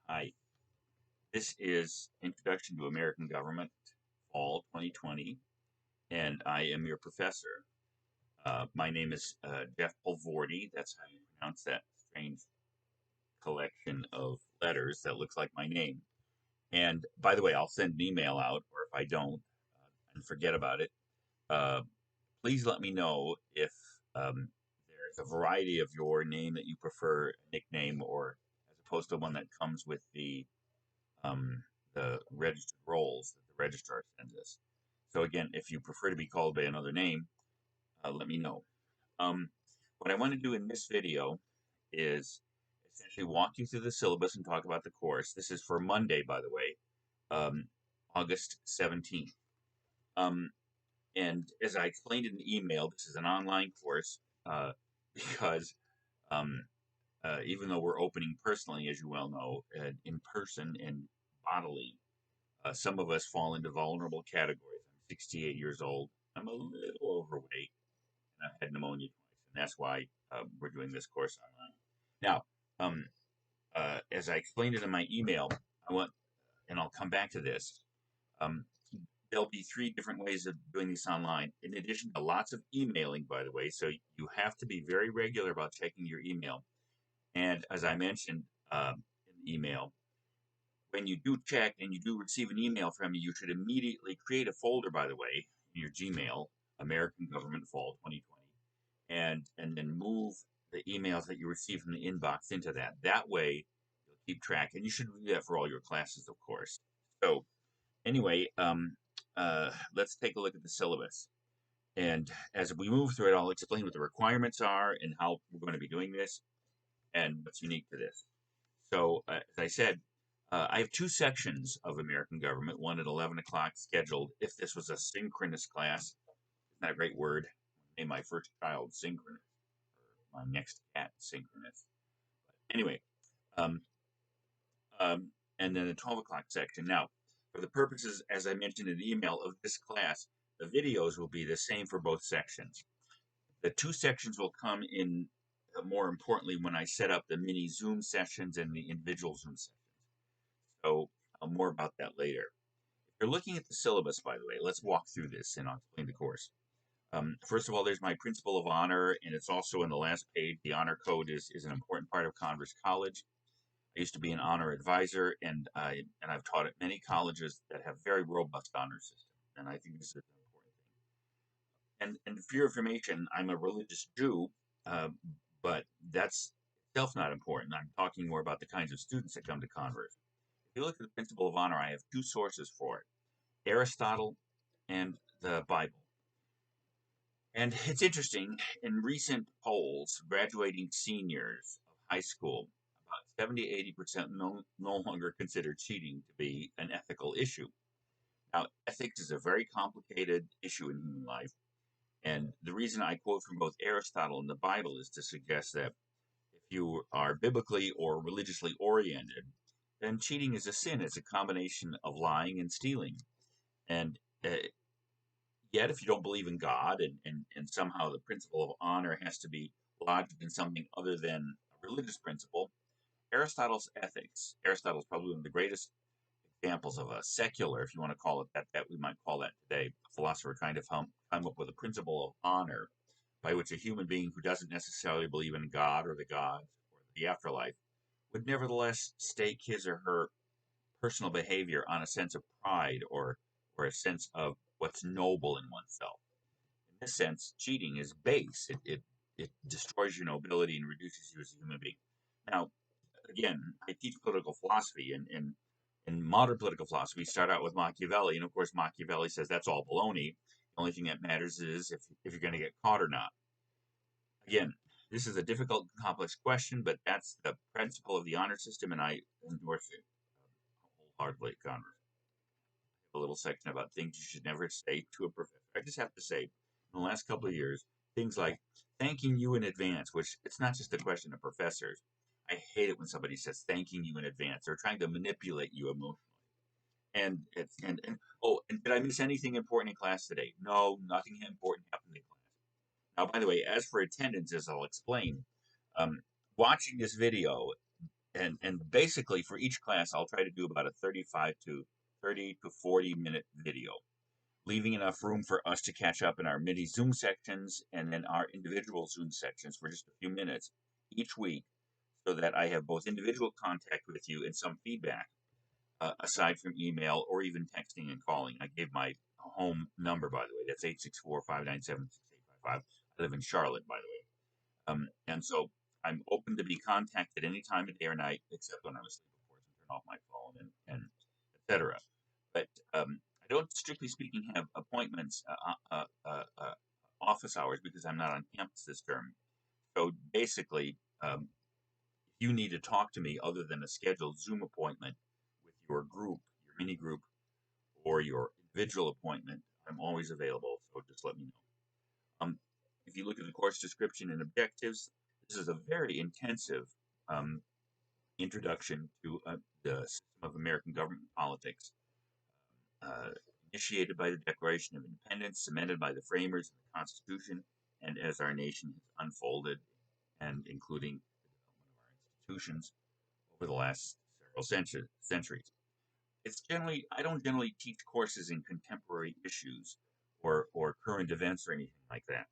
Hi, this is Introduction to American Government, Fall 2020, and I am your professor. My name is Jeff Poelvoorde. That's how you pronounce that strange collection of letters that looks like my name. And by the way, I'll send an email out, or if I don't and forget about it, uh, please let me know if there's a variety of your name that you prefer, a nickname, or as opposed to one that comes with um, the registered roles that the registrar sends us. So again, if you prefer to be called by another name, let me know. Um, what I want to do in this video is essentially walk you through the syllabus and talk about the course. This is for Monday, by the way, um, August 17th. Um, and as I explained in the email, this is an online course because um, even though we're opening personally, as you well know, in person and bodily, some of us fall into vulnerable categories. I'm 68 years old. I'm a little overweight, and I've had pneumonia twice, and that's why we're doing this course online. Now, as I explained it in my email, I want, and I'll come back to this. Um, there'll be three different ways of doing this online, in addition to lots of emailing, by the way. So you have to be very regular about checking your email. And as I mentioned in the email, when you do check and you do receive an email from me, you should immediately create a folder, by the way, in your Gmail, American Government Fall 2020, and then move the emails that you receive from the inbox into that. That way, you'll keep track, and you should do that for all your classes, of course. So, anyway, let's take a look at the syllabus. And as we move through it, I'll explain what the requirements are and how we're going to be doing this and what's unique to this. So, as I said, I have two sections of American government, one at 11 o'clock scheduled. If this was a synchronous class, isn't that a great word? Name my first child synchronous, or my next cat synchronous. But anyway, um, um, and then the 12 o'clock section. Now, for the purposes, as I mentioned in the email of this class, the videos will be the same for both sections. The two sections will come in, more importantly, when I set up the mini Zoom sessions and the individual Zoom sessions. So more about that later. If you're looking at the syllabus, by the way, let's walk through this and I'll explain the course. First of all, there's my principle of honor, and it's also in the last page. The honor code is an important part of Converse College. I used to be an honor advisor, and I've taught at many colleges that have very robust honor systems, and I think this is an important thing. And for your information, I'm a religious Jew, uh, but that's itself not important. I'm talking more about the kinds of students that come to Converse. If you look at the principle of honor, I have two sources for it: Aristotle and the Bible. And it's interesting, in recent polls, graduating seniors of high school, about 70–80% no longer consider cheating to be an ethical issue. Now, ethics is a very complicated issue in human life. And the reason I quote from both Aristotle and the Bible is to suggest that if you are biblically or religiously oriented, then cheating is a sin. It's a combination of lying and stealing. And yet, if you don't believe in God and somehow the principle of honor has to be lodged in something other than a religious principle, Aristotle's ethics, Aristotle's probably one of the greatest examples of a secular, if you want to call it that we might call that today, a philosopher trying to come up with a principle of honor by which a human being who doesn't necessarily believe in God or the gods or the afterlife would nevertheless stake his or her personal behavior on a sense of pride or a sense of what's noble in oneself. In this sense, cheating is base. It destroys your nobility and reduces you as a human being. Now, again, I teach political philosophy, and in modern political philosophy, we start out with Machiavelli, and of course, Machiavelli says that's all baloney. The only thing that matters is if you're going to get caught or not. Again, this is a difficult, complex question, but that's the principle of the honor system, and I endorse it wholeheartedly at Congress. A little section about things you should never say to a professor. I just have to say, in the last couple of years, things like thanking you in advance, which it's not just a question of professors. I hate it when somebody says thanking you in advance. They're trying to manipulate you emotionally. And oh, and did I miss anything important in class today? No, nothing important happened in class. Now, by the way, as for attendance, as I'll explain, um, watching this video and basically for each class, I'll try to do about a 35 to 30 to 40-minute video, leaving enough room for us to catch up in our mini Zoom sections and then our individual Zoom sections for just a few minutes each week, so that I have both individual contact with you and some feedback, aside from email or even texting and calling. I gave my home number, by the way. That's 864-597-6855. I live in Charlotte, by the way. And so I'm open to be contacted any time of day or night, except when I'm asleep, of course, and turn off my phone and etc. But I don't, strictly speaking, have appointments, office hours, because I'm not on campus this term. So basically, if you need to talk to me other than a scheduled Zoom appointment with your group, your mini group, or your individual appointment, I'm always available. So just let me know. If you look at the course description and objectives, this is a very intensive introduction to the system of American government politics, initiated by the Declaration of Independence, cemented by the framers of the Constitution, and as our nation has unfolded, and including the development of our institutions over the last several centuries. I don't generally teach courses in contemporary issues or current events or anything like that.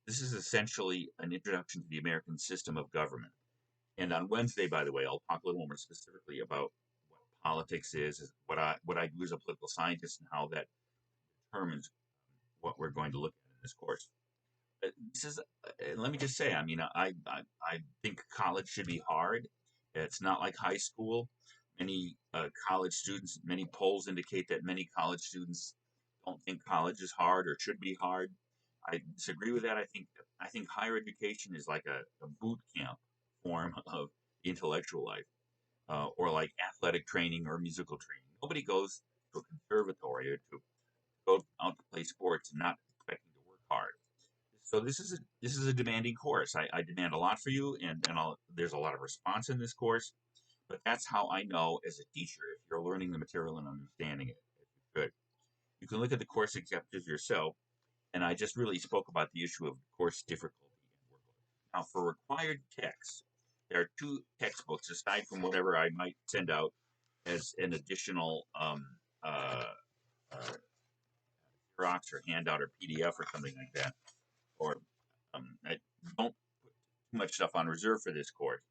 This is essentially an introduction to the American system of government. And on Wednesday, by the way, I'll talk a little more specifically about what politics is, what I do as a political scientist, and how that determines what we're going to look at in this course. Let me just say, I mean, I think college should be hard. It's not like high school. Many college students, many polls indicate that many college students don't think college is hard or should be hard. I disagree with that. I think higher education is like a boot camp form of the intellectual life, or like athletic training or musical training. Nobody goes to a conservatory or to go out to play sports and not expecting to work hard. So this is a demanding course. I demand a lot for you, and there's a lot of response in this course. But that's how I know as a teacher if you're learning the material and understanding it. Good. You can look at the course objectives yourself. And I just really spoke about the issue of course difficulty and workload. Now, for required texts, there are 2 textbooks, aside from whatever I might send out as an additional Xerox or handout or PDF or something like that. Or I don't put too much stuff on reserve for this course.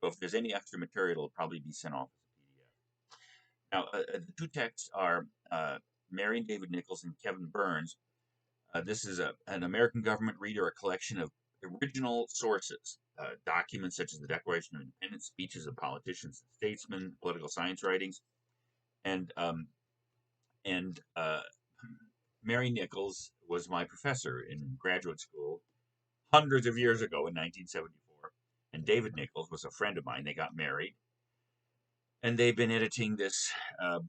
So if there's any extra material, it'll probably be sent off as a PDF. Now, the 2 texts are Mary and David Nichols and Kevin Burns. This is an American government reader, a collection of original sources, documents such as the Declaration of Independence, speeches of politicians and statesmen, political science writings, and Mary Nichols was my professor in graduate school hundreds of years ago in 1974, and David Nichols was a friend of mine. They got married, and they've been editing this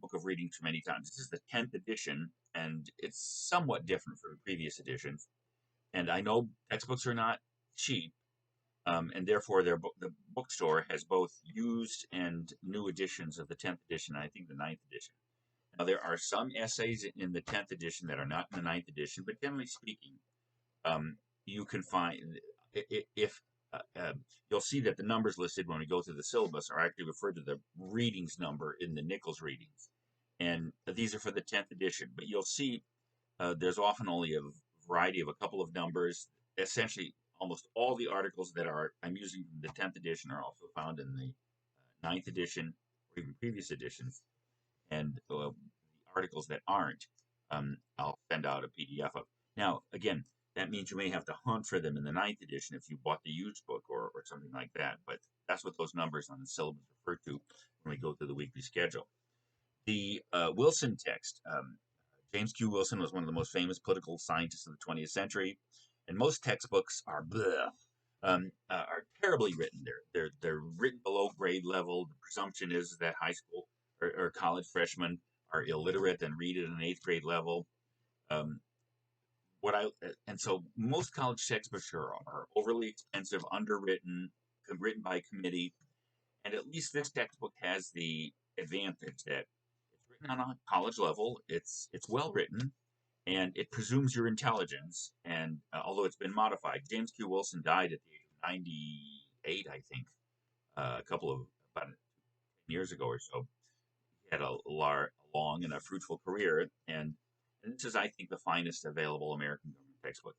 book of readings for many times. This is the 10th edition, and it's somewhat different from previous editions. And I know textbooks are not cheap, and therefore the bookstore has both used and new editions of the 10th edition, and I think the 9th edition. Now, there are some essays in the 10th edition that are not in the 9th edition, but generally speaking, you can find, if you'll see that the numbers listed when we go through the syllabus are actually referred to the readings number in the Nichols readings. And these are for the 10th edition, but you'll see there's often only a variety of a couple of numbers. Essentially, almost all the articles that I'm using from the 10th edition are also found in the 9th edition or even previous editions. And the articles that aren't, I'll send out a PDF of. Now, again, that means you may have to hunt for them in the 9th edition if you bought the used book or something like that. But that's what those numbers on the syllabus refer to when we go through the weekly schedule. The Wilson text, James Q. Wilson was one of the most famous political scientists of the 20th century, and most textbooks are terribly written. They're written below grade level. The presumption is that high school or college freshmen are illiterate and read at an 8th grade level. And so most college textbooks are overly expensive, underwritten, written by committee, and at least this textbook has the advantage that it's written on a college level. It's well written, and it presumes your intelligence. And although it's been modified, James Q. Wilson died at the age of 98, I think, about 10 years ago or so. He had a long and a fruitful career, and this is, I think, the finest available American government textbook.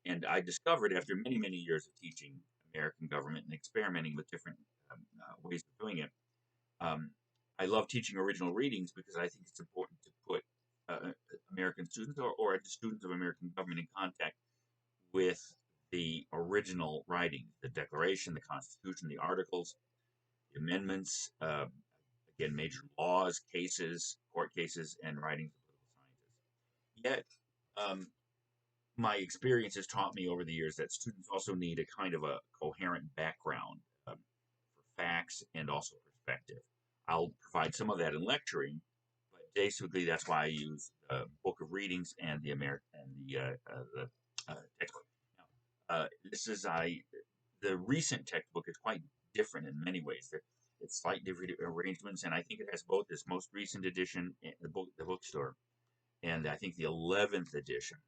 And I discovered after many years of teaching American government and experimenting with different ways of doing it, um, I love teaching original readings because I think it's important to put American students or students of American government in contact with the original writing, the Declaration, the Constitution, the Articles, the amendments, again, major laws, cases, court cases, and writings of political scientists. Yet, my experience has taught me over the years that students also need a kind of a coherent background for facts and also perspective. I'll provide some of that in lecturing, but basically that's why I use the book of readings and the textbook. Now, this is the recent textbook is quite different in many ways. It's slightly different arrangements, and I think it has both this most recent edition, the bookstore, and I think the 11th edition.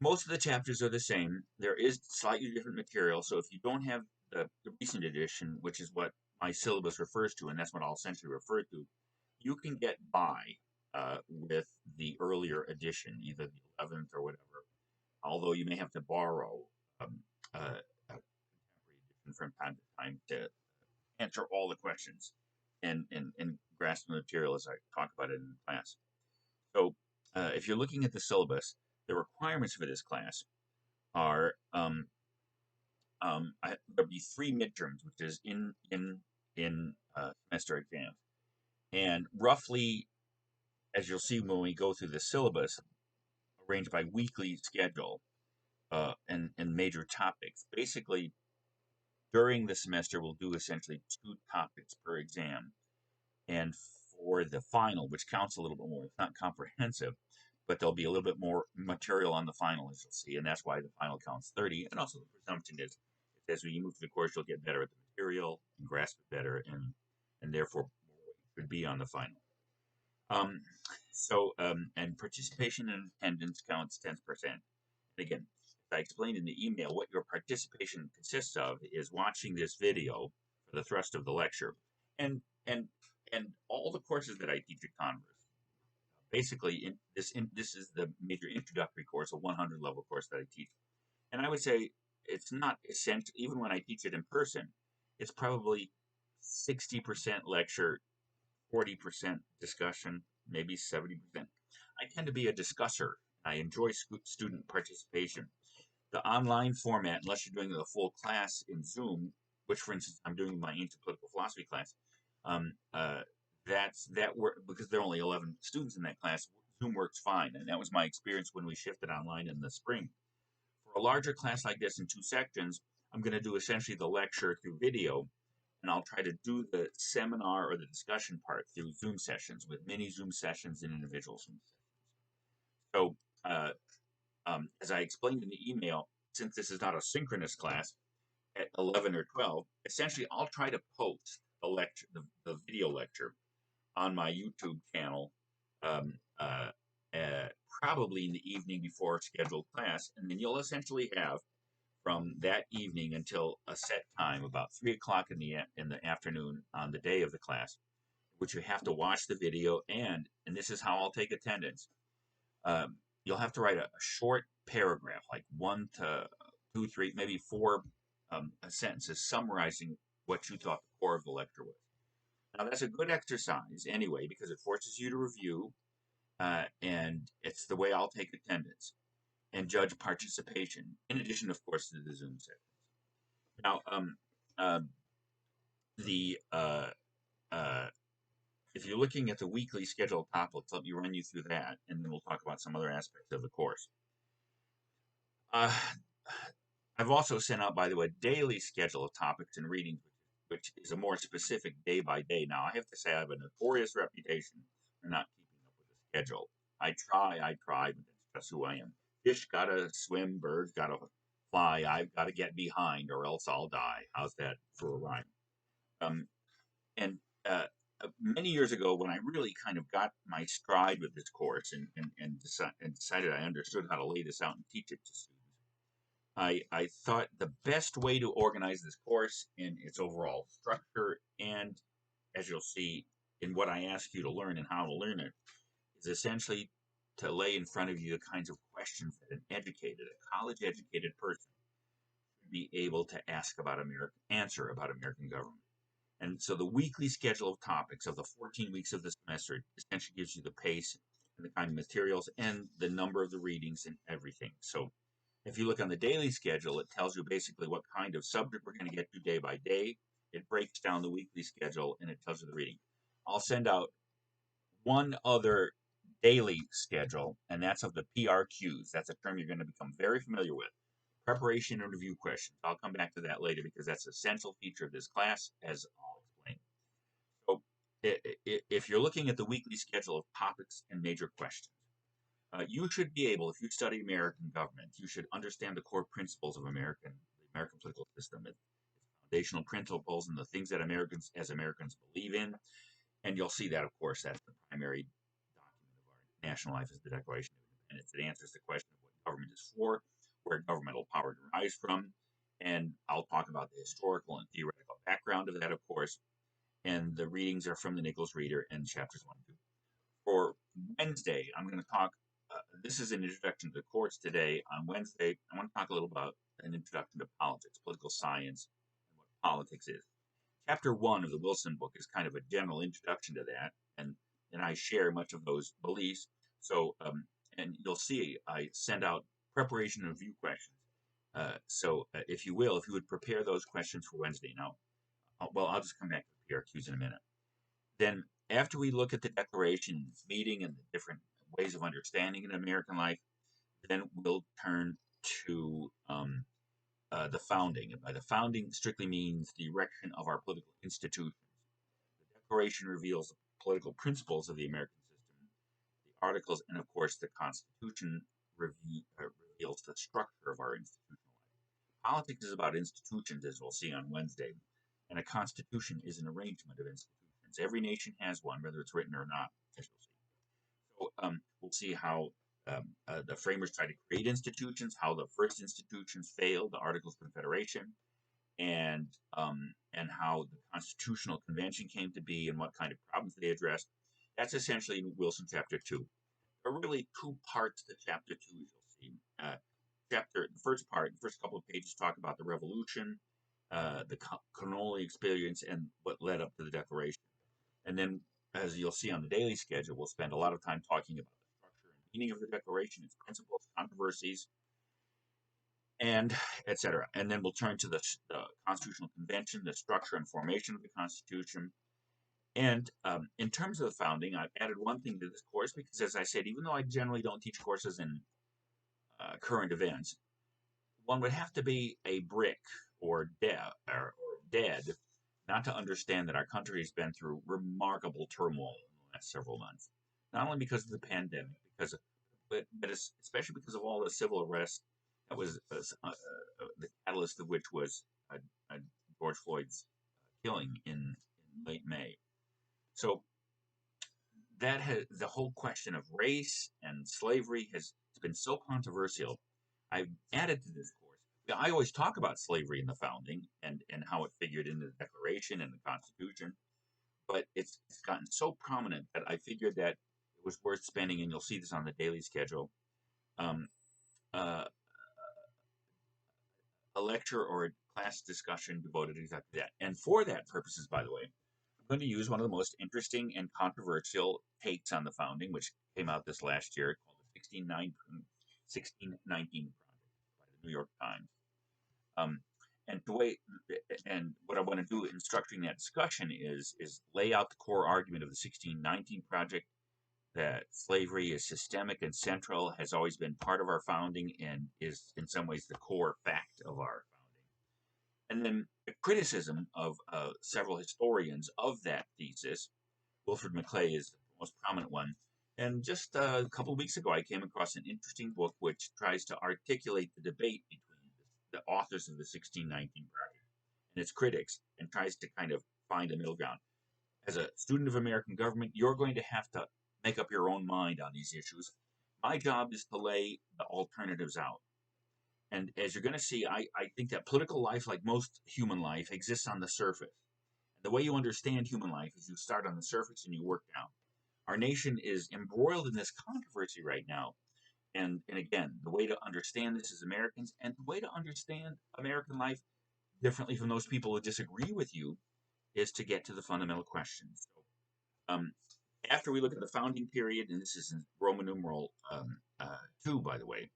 Most of the chapters are the same. There is slightly different material, so if you don't have the recent edition, which is what my syllabus refers to, and that's what I'll essentially refer to, you can get by with the earlier edition, either the 11th or whatever, although you may have to borrow a contemporary edition from time to time to answer all the questions and grasp the material as I talk about it in class. So if you're looking at the syllabus, the requirements for this class are there'll be 3 midterms, which is in semester exams, and roughly, as you'll see when we go through the syllabus, arranged by weekly schedule and major topics. Basically, during the semester, we'll do essentially 2 topics per exam, and for the final, which counts a little bit more, it's not comprehensive, but there'll be a little bit more material on the final, as you'll see, and that's why the final counts 30. And also, the presumption is as you move through the course, you'll get better at the material and grasp it better, and therefore more weight should be on the final. And participation and attendance counts 10%. And again, as I explained in the email, what your participation consists of is watching this video for the thrust of the lecture, and all the courses that I teach at Converse. Basically, this is the major introductory course, a 100 level course that I teach, and I would say it's not essential. Even when I teach it in person, it's probably 60% lecture, 40% discussion, maybe 70%. I tend to be a discusser. I enjoy student participation. The online format, unless you're doing the full class in Zoom, which, for instance, I'm doing my ancient political philosophy class, because there are only 11 students in that class. Zoom works fine, and that was my experience when we shifted online in the spring. For a larger class like this in 2 sections, I'm going to do essentially the lecture through video, and I'll try to do the seminar or the discussion part through Zoom sessions with mini Zoom sessions and individual Zoom sessions. So, as I explained in the email, since this is not a synchronous class at 11 or 12, essentially I'll try to post the video lecture on my YouTube channel probably in the evening before a scheduled class, and then you'll essentially have from that evening until a set time, about 3 o'clock in the afternoon on the day of the class, which you have to watch the video, and this is how I'll take attendance. You'll have to write a short paragraph, like 1 to 2, 3, maybe 4 sentences summarizing what you thought the core of the lecture was. Now, that's a good exercise anyway, because it forces you to review, and it's the way I'll take attendance and judge participation, in addition, of course, to the Zoom sessions. Now, if you're looking at the weekly scheduled topics, let me run you through that, and then we'll talk about some other aspects of the course. I've also sent out, by the way, daily schedule of topics and readings, which is a more specific day by day. Now, I have to say I have a notorious reputation for not keeping up with the schedule. I try, but that's just who I am. Fish gotta swim, birds gotta fly. I've got to get behind, or else I'll die. How's that for a rhyme? Many years ago, when I really kind of got my stride with this course and decided I understood how to lay this out and teach it to students, I thought the best way to organize this course in its overall structure as you'll see in what I ask you to learn and how to learn it, is essentially to lay in front of you the kinds of questions that an educated, a college-educated person should be able to answer about American government. And so the weekly schedule of topics of the 14 weeks of the semester essentially gives you the pace and the kind of materials and the number of the readings and everything. So if you look on the daily schedule, it tells you basically what kind of subject we're going to get to day by day. It breaks down the weekly schedule and it tells you the reading. I'll send out one other daily schedule, and that's of the PRQs. That's a term you're going to become very familiar with. Preparation and review questions. I'll come back to that later because that's an essential feature of this class, as I'll explain. So if you're looking at the weekly schedule of topics and major questions, you should be able, if you study American government, you should understand the core principles of the American political system, its foundational principles and the things that Americans believe in. And you'll see that, of course, that's the primary document of our national life is the Declaration of Independence. It answers the question of what government is for, where governmental power derives from, and I'll talk about the historical and theoretical background of that, of course. And the readings are from the Nichols Reader in chapters 1 and 2. For Wednesday, I'm going to talk. This is an introduction to the courts today. On Wednesday, I want to talk a little about an introduction to politics, political science, and what politics is. Chapter 1 of the Wilson book is kind of a general introduction to that, and I share much of those beliefs. So, and you'll see I send out preparation and review questions. If you would prepare those questions for Wednesday. Now, I'll just come back to the PRQs in a minute. Then, after we look at the Declaration, its meaning, and the different ways of understanding in American life, then we'll turn to the founding. And by the founding strictly means the erection of our political institutions. The Declaration reveals the political principles of the American system. The Articles, and of course the Constitution, reveals the structure of our institutional life. Politics is about institutions, as we'll see on Wednesday, and a constitution is an arrangement of institutions. Every nation has one, whether it's written or not, as you'll see. So we'll see how the framers tried to create institutions, how the first institutions failed, the Articles of Confederation, and how the Constitutional Convention came to be and what kind of problems they addressed. That's essentially Wilson chapter 2. There are really two parts to chapter 2, as you'll see. The first couple of pages talk about the Revolution, the colonial experience, and what led up to the Declaration. And then, as you'll see on the daily schedule, we'll spend a lot of time talking about the structure and meaning of the Declaration, its principles, controversies, and etc. And then we'll turn to the Constitutional Convention, the structure and formation of the Constitution. And in terms of the founding, I've added one thing to this course because, as I said, even though I generally don't teach courses in current events, one would have to be a brick or dead not to understand that our country has been through remarkable turmoil in the last several months. Not only because of the pandemic, but especially because of all the civil unrest that was the catalyst of which was George Floyd's killing in late May. So the whole question of race and slavery has been so controversial. I've added to this course. I always talk about slavery in the founding and how it figured into the Declaration and the Constitution, but it's gotten so prominent that I figured that it was worth spending, and you'll see this on the daily schedule, a lecture or a class discussion devoted exactly to that. And for that purposes, by the way, I'm going to use one of the most interesting and controversial takes on the founding, which came out this last year, called the 1619 Project by the New York Times. And what I want to do in structuring that discussion is lay out the core argument of the 1619 Project, that slavery is systemic and central, has always been part of our founding, and is in some ways the core fact of our founding. And then the criticism of several historians of that thesis. Wilfred McClay is the most prominent one. And just a couple of weeks ago, I came across an interesting book which tries to articulate the debate between the authors of the 1619 Project and its critics, and tries to kind of find a middle ground. As a student of American government, you're going to have to make up your own mind on these issues. My job is to lay the alternatives out. And as you're going to see, I think that political life, like most human life, exists on the surface. The way you understand human life is you start on the surface and you work down. Our nation is embroiled in this controversy right now. And again, the way to understand this as Americans and the way to understand American life differently from those people who disagree with you is to get to the fundamental questions. So, after we look at the founding period, and this is in Roman numeral 2, by the way,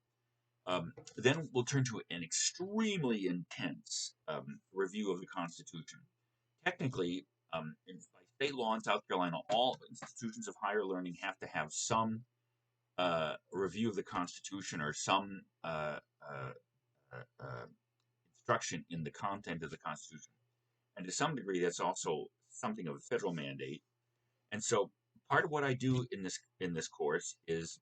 then we'll turn to an extremely intense review of the Constitution. Technically, by state law in South Carolina, all institutions of higher learning have to have some review of the Constitution or some instruction in the content of the Constitution. And to some degree, that's also something of a federal mandate. And so, part of what I do in this course is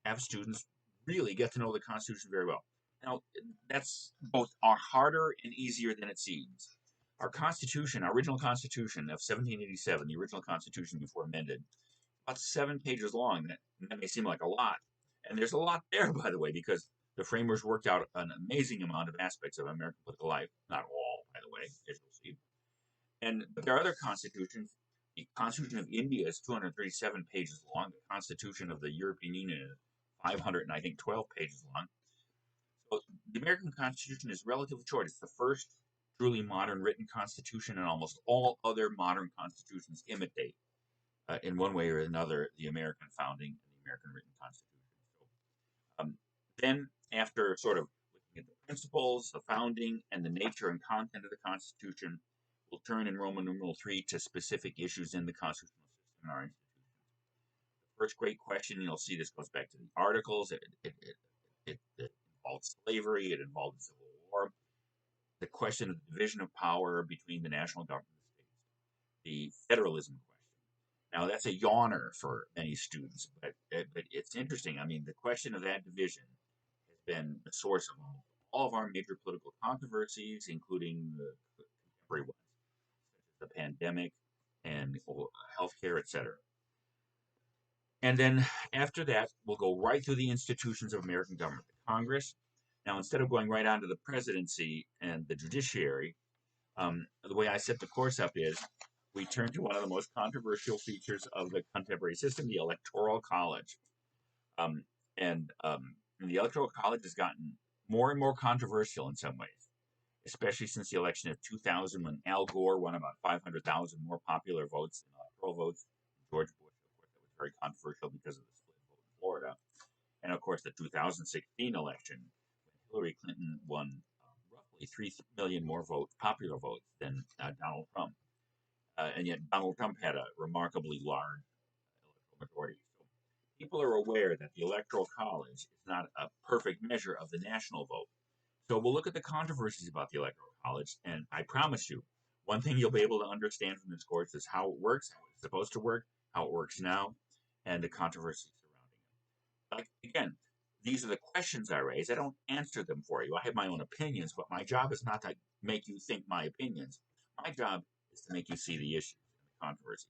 have students really get to know the Constitution very well. Now, that's both harder and easier than it seems. Our Constitution, our original Constitution of 1787, the original Constitution before amended, about 7 pages long. That may seem like a lot. And there's a lot there, by the way, because the framers worked out an amazing amount of aspects of American political life. Not all, by the way, as you'll see. But there are other constitutions. The Constitution of India is 237 pages long. The Constitution of the European Union is 512 pages long. So the American Constitution is relatively short. It's the first truly modern written constitution, and almost all other modern constitutions imitate, in one way or another, the American founding and the American written constitution. So, then, after sort of looking at the principles, the founding, and the nature and content of the Constitution, we'll turn in Roman numeral 3 to specific issues in the constitutional system in our institutions. The first great question, you'll see this goes back to the Articles. It involves slavery. It involves the Civil War. The question of the division of power between the national government and the states. The federalism question. Now, that's a yawner for many students, but it's interesting. I mean, the question of that division has been the source of all of our major political controversies, including the contemporary ones, such as the pandemic and healthcare, etc. And then after that, we'll go right through the institutions of American government, the Congress. Now, instead of going right on to the presidency and the judiciary, the way I set the course up is we turn to one of the most controversial features of the contemporary system, the Electoral College. And the Electoral College has gotten more and more controversial in some ways, especially since the election of 2000, when Al Gore won about 500,000 more popular votes than electoral votes. George Bush, of course, that was very controversial because of the split vote in Florida. And of course, the 2016 election, when Hillary Clinton won roughly 3 million more popular votes than Donald Trump. And yet Donald Trump had a remarkably large electoral majority. So people are aware that the Electoral College is not a perfect measure of the national vote. So we'll look at the controversies about the Electoral College, and I promise you, one thing you'll be able to understand from this course is how it works, how it's supposed to work, how it works now, and the controversies surrounding it. Like, again, these are the questions I raise. I don't answer them for you. I have my own opinions, but my job is not to make you think my opinions. My job is to make you see the issues and the controversies.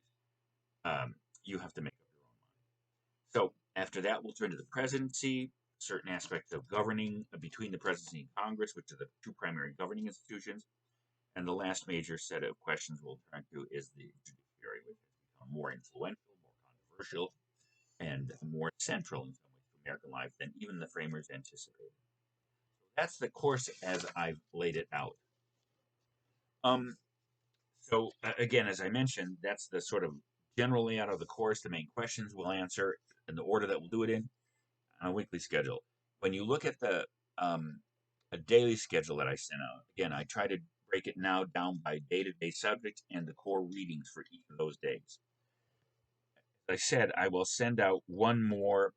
You have to make up your own mind. So after that, we'll turn to the presidency, certain aspects of governing between the presidency and Congress, which are the two primary governing institutions. And the last major set of questions we'll turn to is the judiciary, which has become more influential, more controversial, and more central in some ways to American life than even the framers anticipated. So that's the course as I've laid it out. So again, as I mentioned, that's the sort of general layout of the course. The main questions we'll answer in the order that we'll do it in on a weekly schedule. When you look at the a daily schedule that I sent out, again, I try to break it now down by day-to-day subject and the core readings for each of those days. As I said, I will send out one more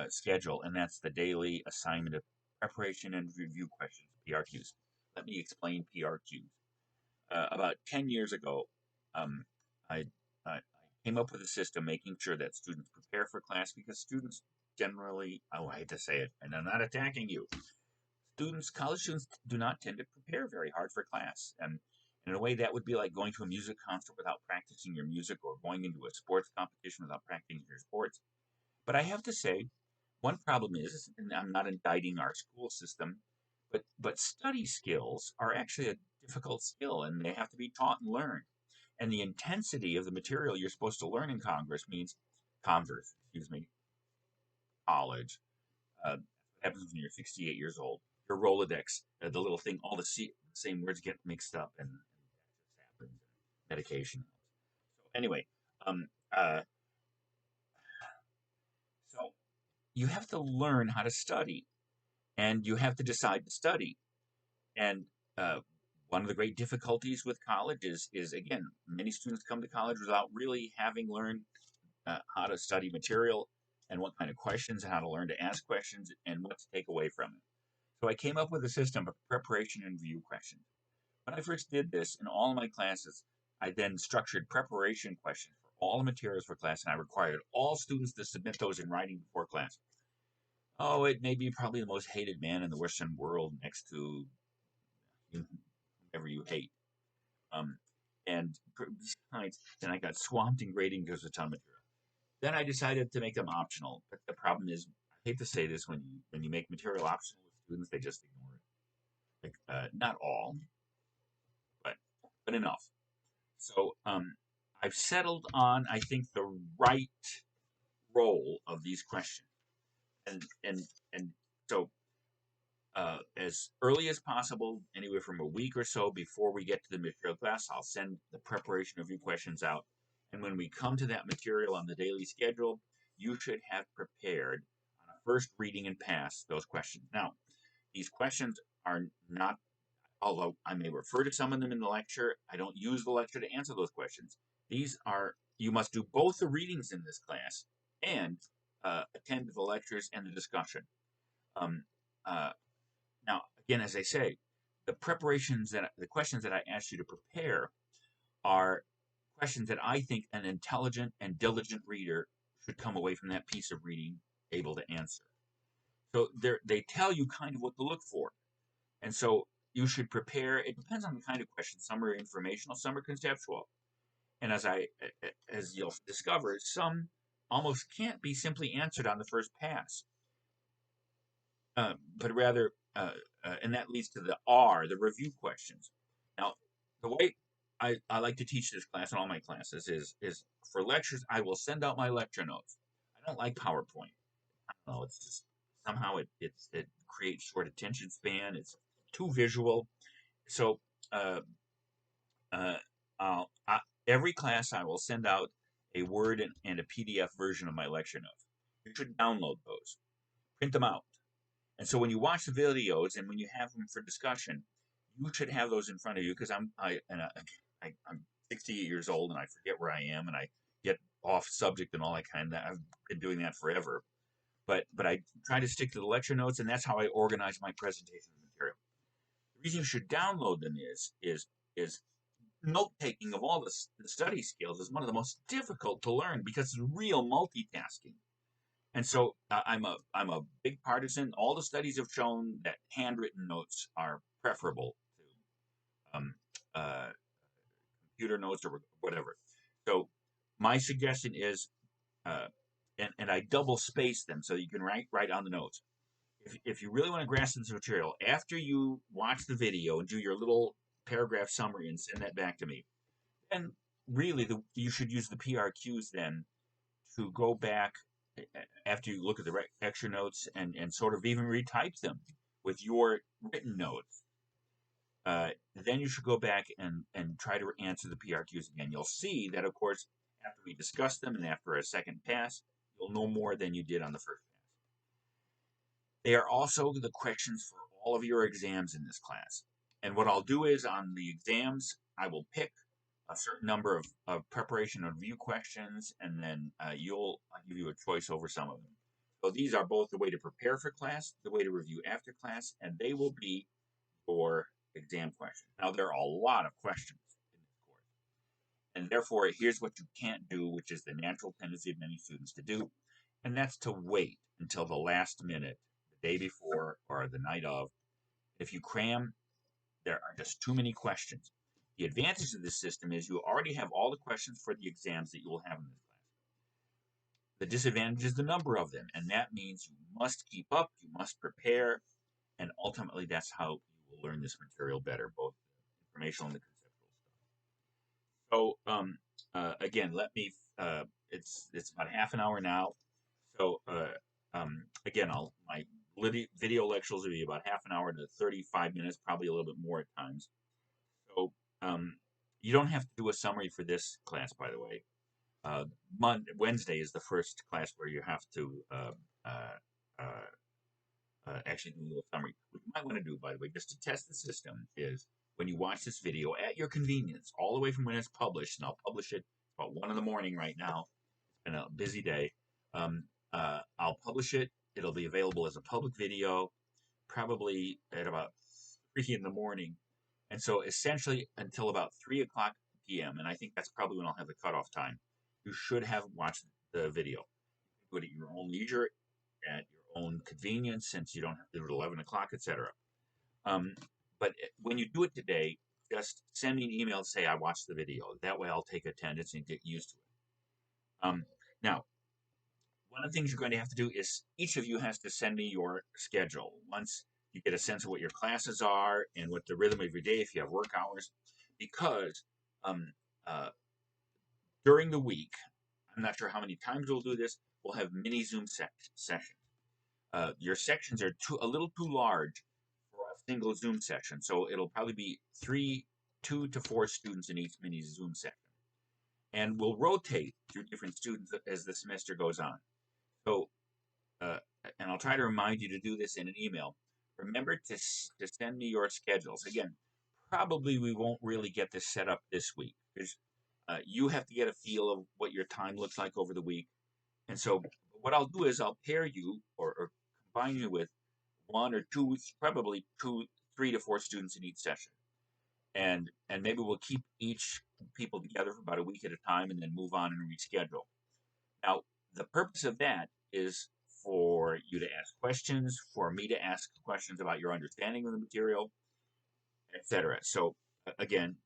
schedule, and that's the daily assignment of preparation and review questions, PRQs. Let me explain PRQs. About 10 years ago, I came up with a system making sure that students prepare for class, because students generally, I hate to say it, and I'm not attacking you, college students do not tend to prepare very hard for class. And in a way, that would be like going to a music concert without practicing your music, or going into a sports competition without practicing your sports. But I have to say, one problem is, and I'm not indicting our school system, but study skills are actually a difficult skill, and they have to be taught and learned. And the intensity of the material you're supposed to learn in Converse, excuse me, college. What happens when you're 68 years old? Your Rolodex, the little thing, all the same words get mixed up, and happens. Medication. So anyway, um, uh, so you have to learn how to study, and you have to decide to study. And uh, one of the great difficulties with college is again, many students come to college without really having learned how to study material and what kind of questions, how to learn to ask questions, and what to take away from it. So I came up with a system of preparation and review questions. When I first did this in all of my classes, I then structured preparation questions for all the materials for class, and I required all students to submit those in writing before class. Oh, it may be probably the most hated man in the Western world next to whoever you hate. Um, and besides, then I got swamped in grading because of a ton of material. Then I decided to make them optional. But the problem is, I hate to say this, when you make material optional with students, they just ignore it. Not all, but enough. So I've settled on, I think, the right role of these questions, and and and so as early as possible, anywhere from a week or so before we get to the material class, I'll send the preparation review questions out. And when we come to that material on the daily schedule, you should have prepared on a first reading and pass those questions. Now, these questions are not, although I may refer to some of them in the lecture, I don't use the lecture to answer those questions. These are, you must do both the readings in this class and attend the lectures and the discussion. Um, uh, Now, again, as I say, the questions that I asked you to prepare are questions that I think an intelligent and diligent reader should come away from that piece of reading able to answer. So they tell you kind of what to look for. And so you should prepare. It depends on the kind of question. Some are informational, some are conceptual. And as you'll discover, some almost can't be simply answered on the first pass, but rather, and that leads to the review questions. Now, the way I like to teach this class in all my classes is for lectures, I will send out my lecture notes. I don't like PowerPoint. I don't know, it's just somehow it creates short attention span. It's too visual. So uh, uh, every class I will send out a Word and a PDF version of my lecture notes. You should download those, print them out. And so when you watch the videos and when you have them for discussion, you should have those in front of you because I'm 68 years old and I forget where I am and I get off subject and all that kind of. I've been doing that forever, but I try to stick to the lecture notes, and that's how I organize my presentation material. The reason you should download them is note taking of all the study skills is one of the most difficult to learn because it's real multitasking. And so I'm a big partisan. All the studies have shown that handwritten notes are preferable to uh, computer notes or whatever. So my suggestion is, and I double space them so you can write on the notes. If you really want to grasp this material, after you watch the video and do your little paragraph summary and send that back to me, then really you should use the PRQs then to go back after you look at the extra notes and sort of even retype them with your written notes. Then you should go back and try to answer the PRQs again. You'll see that, of course, after we discuss them and after a second pass, you'll know more than you did on the first pass. They are also the questions for all of your exams in this class. And what I'll do is on the exams, I will pick a certain number of preparation and review questions, and then I'll give you a choice over some of them. So these are both the way to prepare for class, the way to review after class, and they will be your exam questions. Now, there are a lot of questions in this course, and therefore, here's what you can't do, which is the natural tendency of many students to do, and that's to wait until the last minute, the day before or the night of. If you cram, there are just too many questions. The advantage of this system is you already have all the questions for the exams that you will have in this class. The disadvantage is the number of them, and that means you must keep up, you must prepare, and ultimately that's how you will learn this material better, both informational and the conceptual stuff. So again, let me. It's about half an hour now. So again, my video lectures will be about half an hour to 35 minutes, probably a little bit more at times. So you don't have to do a summary for this class, by the way. Wednesday is the first class where you have to actually do a little summary. What you might want to do, by the way, just to test the system, is when you watch this video at your convenience, all the way from when it's published, and I'll publish it about 1 in the morning right now. It's been a busy day. I'll publish it. It'll be available as a public video, probably at about 3 in the morning. And so essentially until about 3 o'clock p.m., and I think that's probably when I'll have the cutoff time, you should have watched the video. Do it at your own leisure, at your own convenience, since you don't have to do it at 11 o'clock, etc. But when you do it today, just send me an email and say I watched the video. That way I'll take attendance and get used to it. Now, one of the things you're going to have to do is each of you has to send me your schedule. Once you get a sense of what your classes are and what the rhythm of your day, if you have work hours, because during the week, I'm not sure how many times we'll do this, we'll have mini Zoom sessions. Your sections are a little too large for a single Zoom session, so it'll probably be 2 to 4 students in each mini Zoom session. And we'll rotate through different students as the semester goes on. So, and I'll try to remind you to do this in an email. Remember to send me your schedules. Again, probably we won't really get this set up this week because you have to get a feel of what your time looks like over the week. And so what I'll do is I'll pair you or combine you with 1 or 2, probably 3 to 4 students in each session. And maybe we'll keep each people together for about a week at a time and then move on and reschedule. Now, the purpose of that is for you to ask questions, for me to ask questions about your understanding of the material, etc. So again,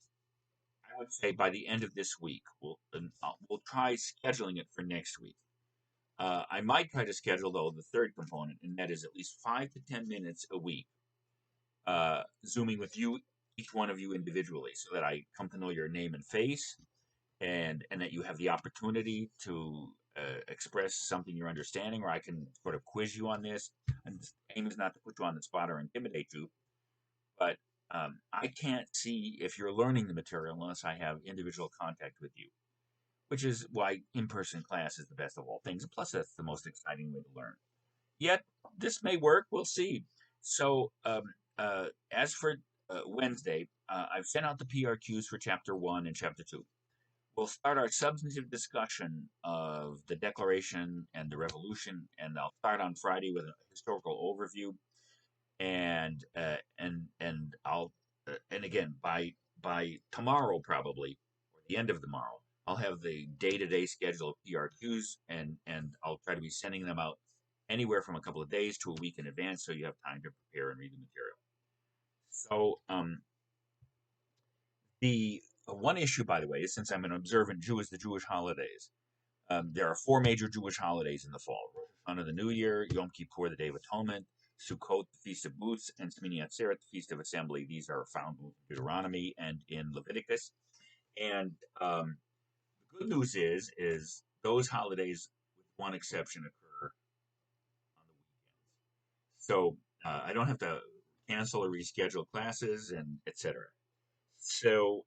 I would say by the end of this week, we'll try scheduling it for next week. I might try to schedule, though, the third component, and that is at least 5 to 10 minutes a week, Zooming with you, each one of you individually, so that I come to know your name and face, and that you have the opportunity to express something you're understanding, or I can sort of quiz you on this. And the aim is not to put you on the spot or intimidate you, but I can't see if you're learning the material unless I have individual contact with you, which is why in-person class is the best of all things. Plus, that's the most exciting way to learn. Yet, this may work. We'll see. So, as for Wednesday, I've sent out the PRQs for Chapter 1 and Chapter 2. We'll start our substantive discussion of the Declaration and the Revolution, and I'll start on Friday with a historical overview, and I'll and again by tomorrow, probably or the end of tomorrow, I'll have the day-to-day schedule of PRQs, and I'll try to be sending them out anywhere from a couple of days to a week in advance, so you have time to prepare and read the material. So the one issue, by the way, is since I'm an observant Jew, is the Jewish holidays. There are 4 major Jewish holidays in the fall: Rosh Hashanah, the New Year; Yom Kippur, the Day of Atonement; Sukkot, the Feast of Booths; and Shmini Atzeret, the Feast of Assembly. These are found in Deuteronomy and in Leviticus. And the good news is those holidays, with one exception, occur on the weekends. So I don't have to cancel or reschedule classes and etc. So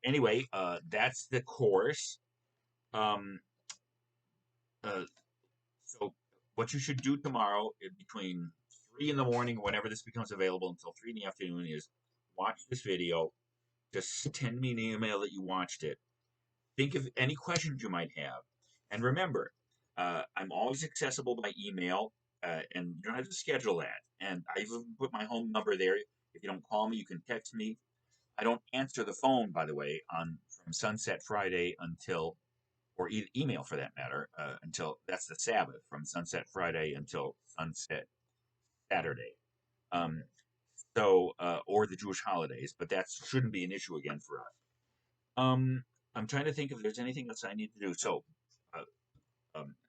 anyway, that's the course. So what you should do tomorrow between 3 in the morning, whenever this becomes available, until 3 in the afternoon, is watch this video. Just send me an email that you watched it. Think of any questions you might have. And remember, I'm always accessible by email, and you don't have to schedule that. And I've even put my home number there. If you don't call me, you can text me. I don't answer the phone, by the way, from sunset Friday until, or email for that matter, until, that's the Sabbath, from sunset Friday until sunset Saturday. Or the Jewish holidays, but that shouldn't be an issue again for us. I'm trying to think if there's anything else I need to do. So,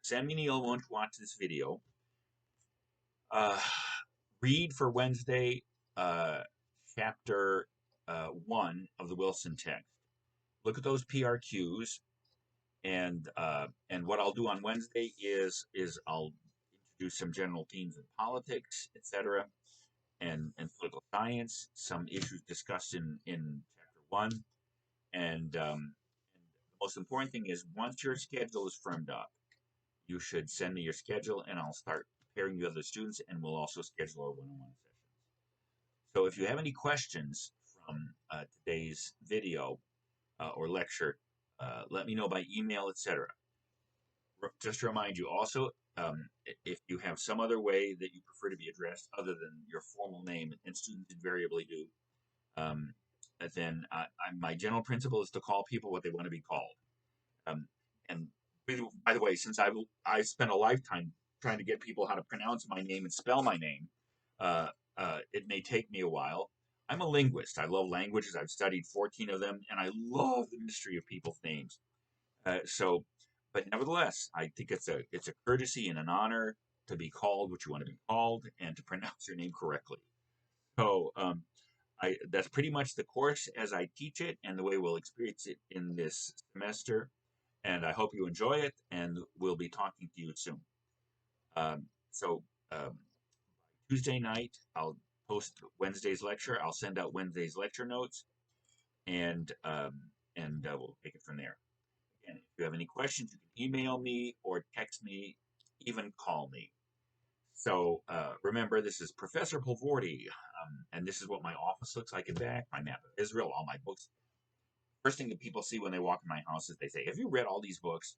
send me an email once you watch this video. Read for Wednesday chapter 1 of the Wilson text. Look at those PRQs, and what I'll do on Wednesday is I'll introduce some general themes in politics, etc., and political science, some issues discussed in chapter 1, and the most important thing is once your schedule is firmed up, you should send me your schedule, and I'll start pairing you other students, and we'll also schedule our one-on-one sessions. So if you have any questions from today's video or lecture, let me know by email, etc. Just to remind you also, if you have some other way that you prefer to be addressed other than your formal name, and students invariably do, um, then my general principle is to call people what they want to be called. And by the way, since I spent a lifetime trying to get people how to pronounce my name and spell my name, it may take me a while. I'm a linguist. I love languages. I've studied 14 of them, and I love the mystery of people's names. But nevertheless, I think it's a courtesy and an honor to be called what you want to be called and to pronounce your name correctly. So that's pretty much the course as I teach it and the way we'll experience it in this semester. And I hope you enjoy it, and we'll be talking to you soon. So Tuesday night, I'll post Wednesday's lecture. I'll send out Wednesday's lecture notes, and we'll take it from there. And if you have any questions, you can email me or text me, even call me. So remember, this is Professor Poelvoorde, and this is what my office looks like in back, my map of Israel, all my books. First thing that people see when they walk in my house is they say, have you read all these books?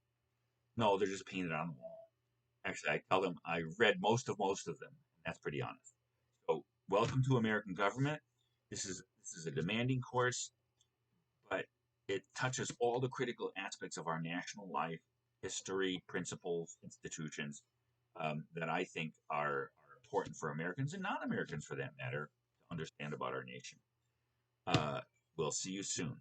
No, they're just painted on the wall. Actually, I tell them I read most of them. That's pretty honest. So welcome to American government. This is a demanding course, but it touches all the critical aspects of our national life, history, principles, institutions that I think are important for Americans and non-Americans, for that matter, to understand about our nation. We'll see you soon.